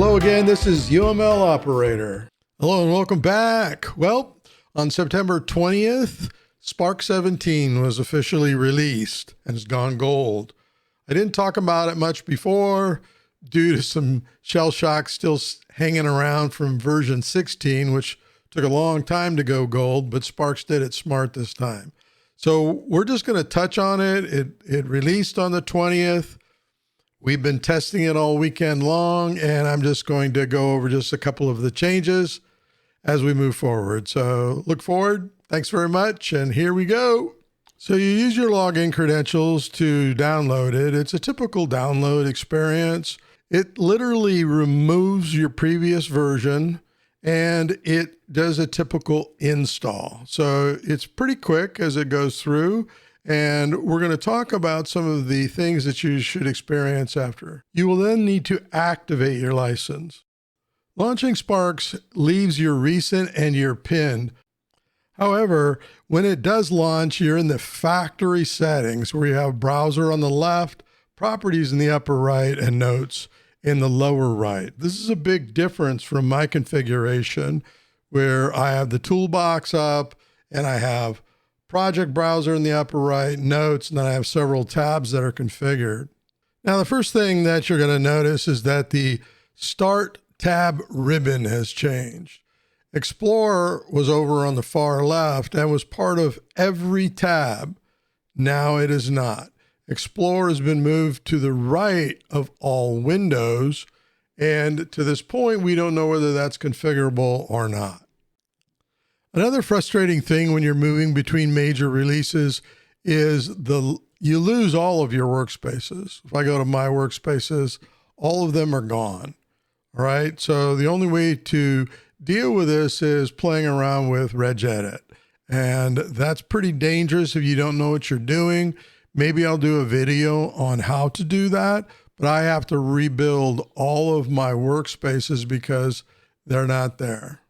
Hello again, this is UML Operator. Hello and welcome back. Well, on September 20th, Spark 17 was officially released and has gone gold. I didn't talk about it much before due to some shell shock still hanging around from version 16, which took a long time to go gold, but Sparks did it smart this time. So we're just going to touch on it. It released on the 20th. We've been testing it all weekend long, and I'm just going to go over just a couple of the changes as we move forward. So look forward. Thanks very much, and here we go. So you use your login credentials to download it. It's a typical download experience. It literally removes your previous version, and it does a typical install. So it's pretty quick as it goes through. And we're going to talk about some of the things that you should experience after. You will then need to activate your license. Launching Sparks leaves your recent and your pinned. However, when it does launch, you're in the factory settings where you have browser on the left, properties in the upper right, and notes in the lower right. This is a big difference from my configuration where I have the toolbox up and I have project browser in the upper right, notes, and then I have several tabs that are configured. Now, the first thing that you're going to notice is that the Start tab ribbon has changed. Explorer was over on the far left and was part of every tab. Now it is not. Explorer has been moved to the right of all windows, and to this point, we don't know whether that's configurable or not. Another frustrating thing when you're moving between major releases is you lose all of your workspaces. If I go to my workspaces, all of them are gone. All right. So the only way to deal with this is playing around with regedit. And that's pretty dangerous if you don't know what you're doing. Maybe I'll do a video on how to do that, but I have to rebuild all of my workspaces because they're not there.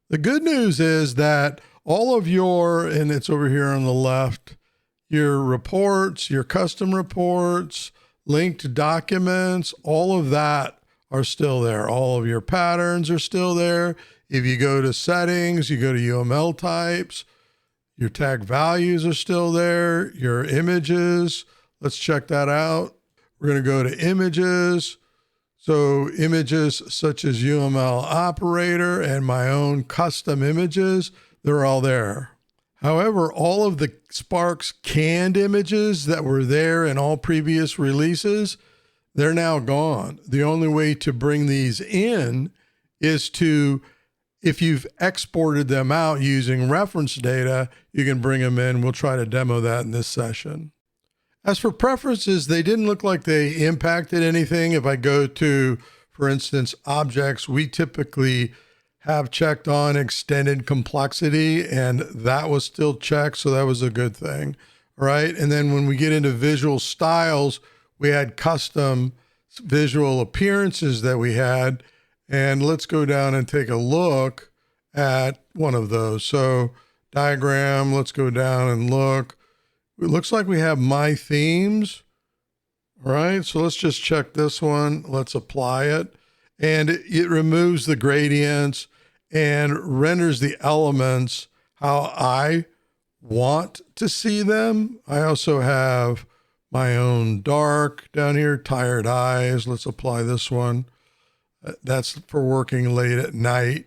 The good news is that all of and it's over here on the left, your reports, your custom reports, linked documents, all of that are still there. All of your patterns are still there. If you go to settings, you go to UML types, your tag values are still there, your images. Let's check that out. We're going to go to images. So images such as UML Operator and my own custom images, they're all there. However, all of the Sparks canned images that were there in all previous releases, they're now gone. The only way to bring these in is if you've exported them out using reference data, you can bring them in. We'll try to demo that in this session. As for preferences, they didn't look like they impacted anything. If I go to, for instance, objects, we typically have checked on extended complexity, and that was still checked, so that was a good thing, right? And then when we get into visual styles, we had custom visual appearances that we had, and let's go down and take a look at one of those. So diagram, let's go down and look. It looks like we have my themes. All right, so let's just check this one. Let's apply it. And it removes the gradients and renders the elements how I want to see them. I also have my own dark down here, tired eyes. Let's apply this one. That's for working late at night.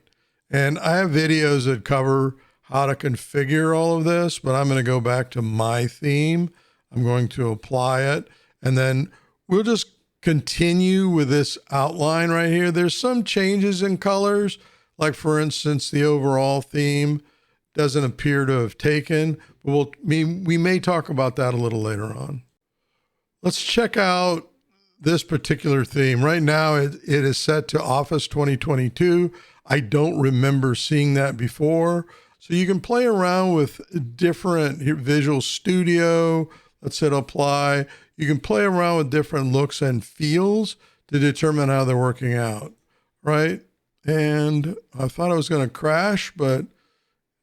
And I have videos that cover how to configure all of this, but I'm going to go back to my theme. I'm going to apply it, and then we'll just continue with this outline right here. There's some changes in colors, like for instance, the overall theme doesn't appear to have taken, but we may talk about that a little later on. Let's check out this particular theme. Right now, it is set to Office 2022. I don't remember seeing that before. So you can play around with different Visual Studio. Let's hit apply. You can play around with different looks and feels to determine how they're working out, right? And I thought I was going to crash, but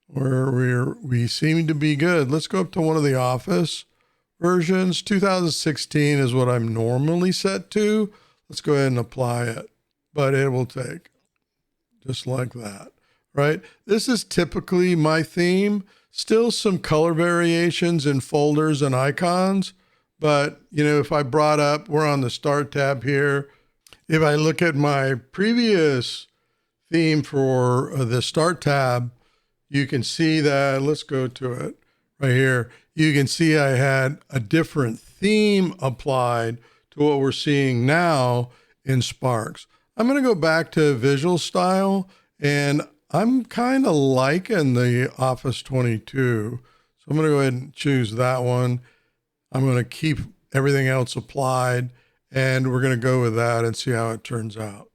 we seem to be good. Let's go up to one of the Office versions. 2016 is what I'm normally set to. Let's go ahead and apply it. but it will take just like that, right? This is typically my theme. Still some color variations in folders and icons, but if I brought up, we're on the Start tab here. If I look at my previous theme for the Start tab, you can see that, let's go to it right here. You can see I had a different theme applied to what we're seeing now in Sparx. I'm going to go back to visual style, and I'm kind of liking the Office 22. So I'm going to go ahead and choose that one. I'm going to keep everything else applied, and we're going to go with that and see how it turns out.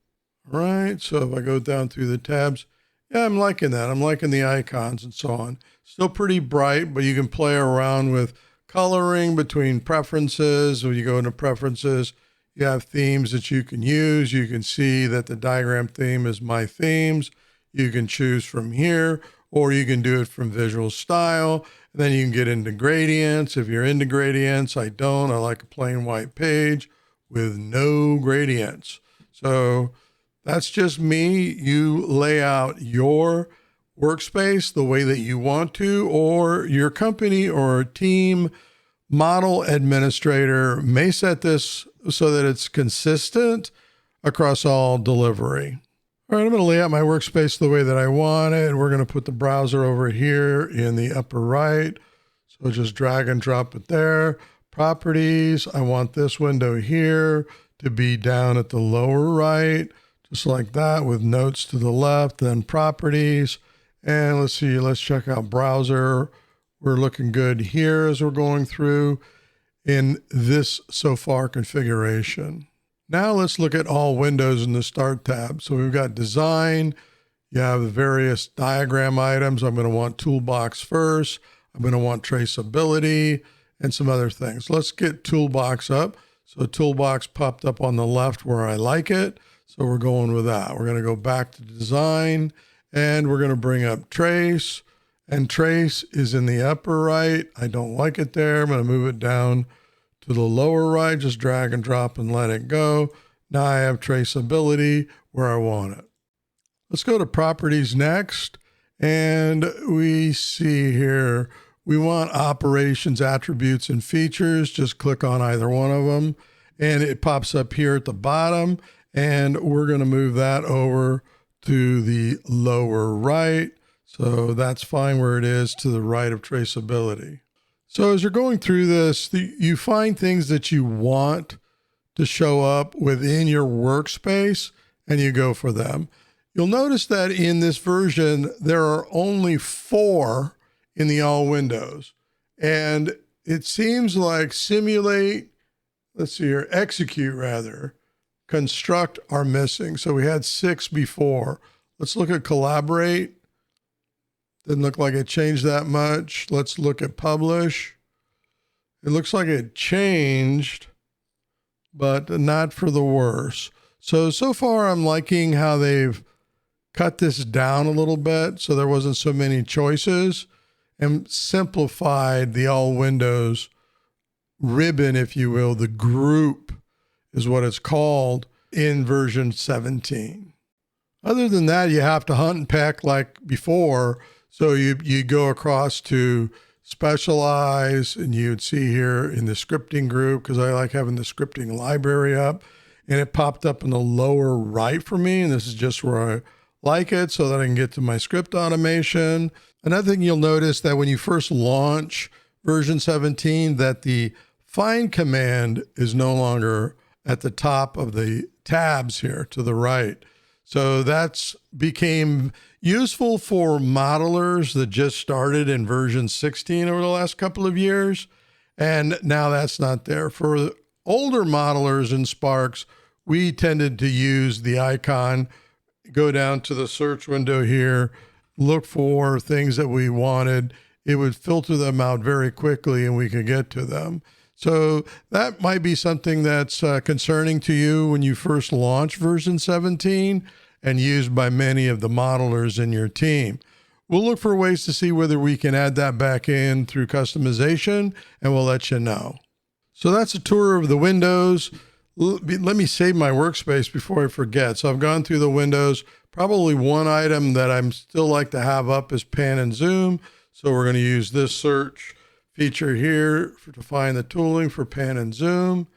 All right, so if I go down through the tabs, yeah, I'm liking that. I'm liking the icons and so on. Still pretty bright, but you can play around with coloring between preferences. When you go into preferences, you have themes that you can use. You can see that the diagram theme is My Themes. You can choose from here, or you can do it from visual style. And then you can get into gradients. If you're into gradients, I don't. I like a plain white page with no gradients. So that's just me. You lay out your workspace the way that you want to, or your company or team model administrator may set this so that it's consistent across all delivery. All right, I'm going to lay out my workspace the way that I want it. We're going to put the browser over here in the upper right. So just drag and drop it there. Properties, I want this window here to be down at the lower right, just like that, with notes to the left, then properties. And let's see, let's check out browser. We're looking good here as we're going through in this so far configuration. Now let's look at all windows in the Start tab. So we've got design. You have the various diagram items. I'm going to want toolbox first. I'm going to want traceability and some other things. Let's get toolbox up. So toolbox popped up on the left where I like it. So we're going with that. We're going to go back to design, and we're going to bring up trace, and trace is in the upper right. I don't like it there. I'm going to move it down to the lower right, just drag and drop and let it go. Now I have traceability where I want it. Let's go to properties next. And we see here, we want operations, attributes, and features. Just click on either one of them. And it pops up here at the bottom. And we're going to move that over to the lower right. So that's fine where it is to the right of traceability. So as you're going through this, you find things that you want to show up within your workspace, and you go for them. You'll notice that in this version, there are only 4 in the all windows. And it seems like simulate, let's see here, execute rather, construct are missing. So we had 6 before. Let's look at collaborate. Didn't look like it changed that much. Let's look at publish. It looks like it changed, but not for the worse. So far I'm liking how they've cut this down a little bit so there wasn't so many choices, and simplified the all windows ribbon, if you will. The group is what it's called in version 17. Other than that, you have to hunt and peck like before. So you go across to specialize, and you'd see here in the scripting group, because I like having the scripting library up, and it popped up in the lower right for me. And this is just where I like it so that I can get to my script automation. Another thing you'll notice that when you first launch version 17, that the find command is no longer at the top of the tabs here to the right. So that's became useful for modelers that just started in version 16 over the last couple of years. And now that's not there. For older modelers in Sparx, we tended to use the icon, go down to the search window here, look for things that we wanted. It would filter them out very quickly and we could get to them. So that might be something that's concerning to you when you first launch version 17 and used by many of the modelers in your team. We'll look for ways to see whether we can add that back in through customization, and we'll let you know. So that's a tour of the windows. let me save my workspace before I forget. So I've gone through the windows. Probably one item that I'm still like to have up is pan and zoom. So we're going to use this search feature here to find the tooling for pan and zoom.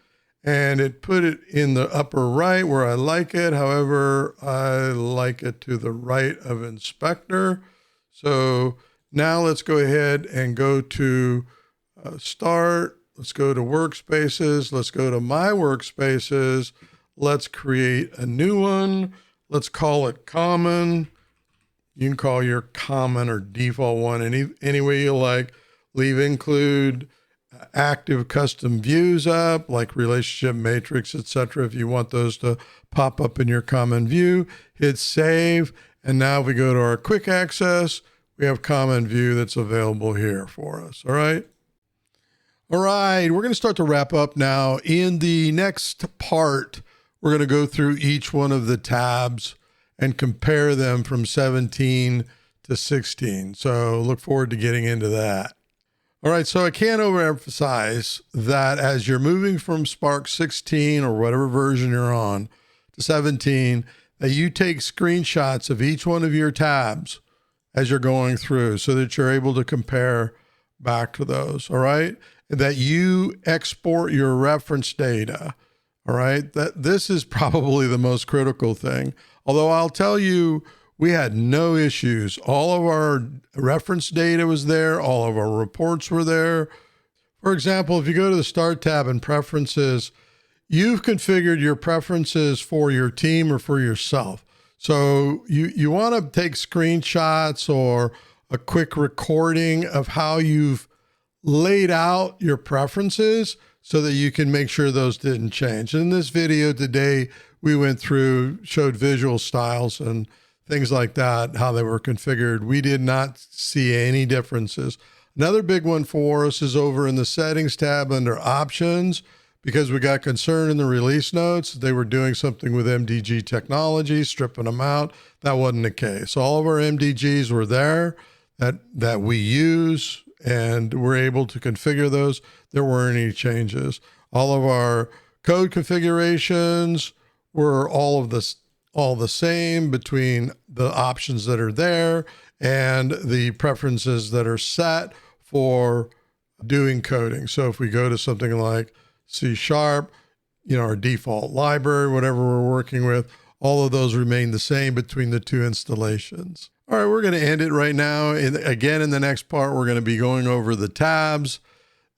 And it put it in the upper right where I like it. However, I like it to the right of inspector. So now let's go ahead and go to start. Let's go to workspaces. Let's go to my workspaces. Let's create a new one. Let's call it common. You can call your common or default one any way you like. Leave include active custom views up, like relationship matrix, etc. If you want those to pop up in your common view, hit save. And now if we go to our quick access, we have common view that's available here for us. All right. All right. We're going to start to wrap up now. In the next part, we're going to go through each one of the tabs and compare them from 17 to 16. So look forward to getting into that. All right, so I can't overemphasize that as you're moving from Spark 16 or whatever version you're on to 17, that you take screenshots of each one of your tabs as you're going through so that you're able to compare back to those, all right? That you export your reference data, all right? That this is probably the most critical thing. Although I'll tell you, we had no issues. All of our reference data was there. All of our reports were there. For example, if you go to the Start tab and Preferences, you've configured your preferences for your team or for yourself. So you want to take screenshots or a quick recording of how you've laid out your preferences so that you can make sure those didn't change. In this video today, we went through, showed visual styles and things like that, how they were configured. We did not see any differences. Another big one for us is over in the Settings tab under Options, because we got concerned in the release notes. They were doing something with MDG technology, stripping them out. That wasn't the case. All of our MDGs were there that we use, and we're able to configure those. There weren't any changes. All of our code configurations were all the same between the options that are there and the preferences that are set for doing coding. So if we go to something like C#, our default library, whatever we're working with, all of those remain the same between the two installations. All right, we're going to end it right now. Again, in the next part, we're going to be going over the tabs.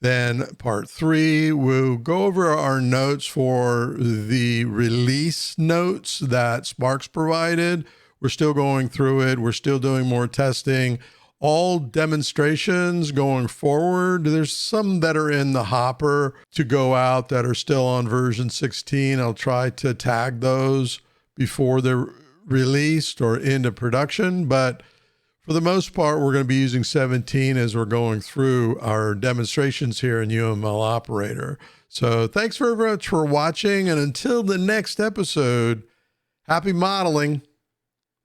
Then part 3, we'll go over our notes for the release notes that Sparx provided. We're still going through it. We're still doing more testing. All demonstrations going forward. There's some that are in the hopper to go out that are still on version 16. I'll try to tag those before they're released or into production, but for the most part, we're going to be using 17 as we're going through our demonstrations here in UML Operator. So thanks very much for watching, and until the next episode, happy modeling.